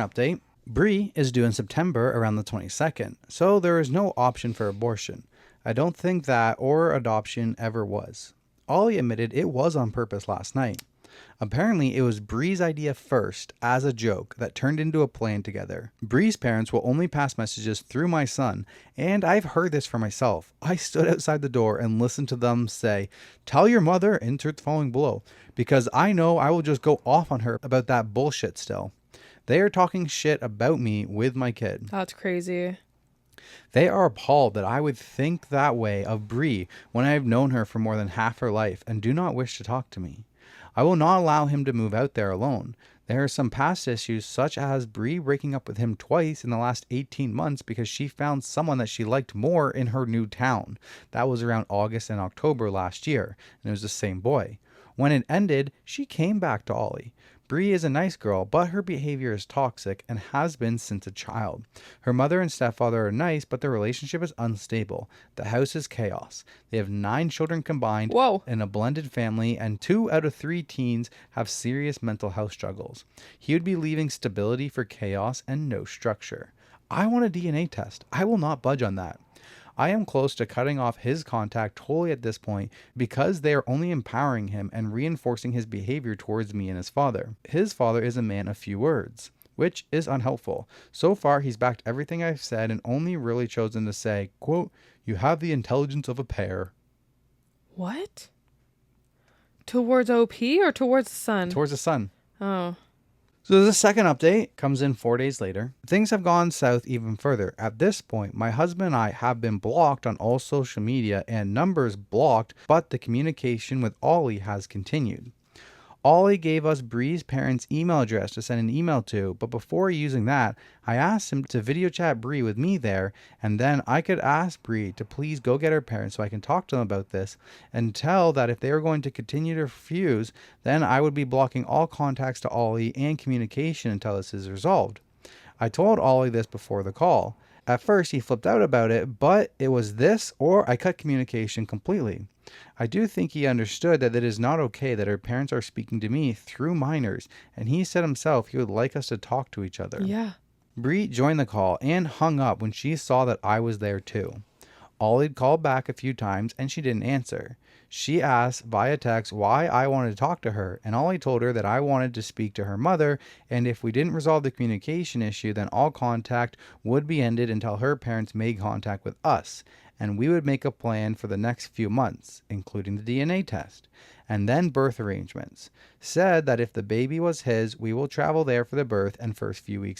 Update. Bree is due in September around the 22nd, so there is no option for abortion. I don't think that or adoption ever was. Ollie admitted it was on purpose last night. Apparently, it was Bree's idea first, as a joke, that turned into a plan together. Bree's parents will only pass messages through my son, and I've heard this for myself. I stood outside the door and listened to them say, "Tell your mother, insert the following below," because I know I will just go off on her about that bullshit still. They are talking shit about me with my kid. That's crazy. They are appalled that I would think that way of Bree when I have known her for more than half her life and do not wish to talk to me. I will not allow him to move out there alone. There are some past issues, such as Bree breaking up with him twice in the last 18 months because she found someone that she liked more in her new town. That was around August and October last year, and it was the same boy. When it ended, she came back to Ollie. Bree is a nice girl, but her behavior is toxic and has been since a child. Her mother and stepfather are nice, but their relationship is unstable. The house is chaos. They have 9 children combined Whoa. in a blended family, and 2 out of 3 teens have serious mental health struggles. He would be leaving stability for chaos and no structure. I want a DNA test. I will not budge on that. I am close to cutting off his contact totally at this point because they are only empowering him and reinforcing his behavior towards me and his father. His father is a man of few words, which is unhelpful. So far, he's backed everything I've said and only really chosen to say, quote, "You have the intelligence of a pear." What? Towards OP or towards the son? Towards the son. Oh. So the second update comes in 4 days later. Things have gone south even further. At this point, my husband and I have been blocked on all social media and numbers blocked, but the communication with Ollie has continued. Ollie gave us Bree's parents' email address to send an email to, but before using that, I asked him to video chat Bree with me there, and then I could ask Bree to please go get her parents so I can talk to them about this, and tell that if they were going to continue to refuse, then I would be blocking all contacts to Ollie and communication until this is resolved. I told Ollie this before the call. At first, he flipped out about it, but it was this or I cut communication completely. I do think he understood that it is not okay that our parents are speaking to me through minors, and he said himself he would like us to talk to each other. Yeah. Bree joined the call and hung up when she saw that I was there too. Ollie called back a few times and she didn't answer. She asked via text why I wanted to talk to her, and Ollie told her that I wanted to speak to her mother, and if we didn't resolve the communication issue, then all contact would be ended until her parents made contact with us, and we would make a plan for the next few months, including the DNA test, and then birth arrangements. Said that if the baby was his, we will travel there for the birth and first few weeks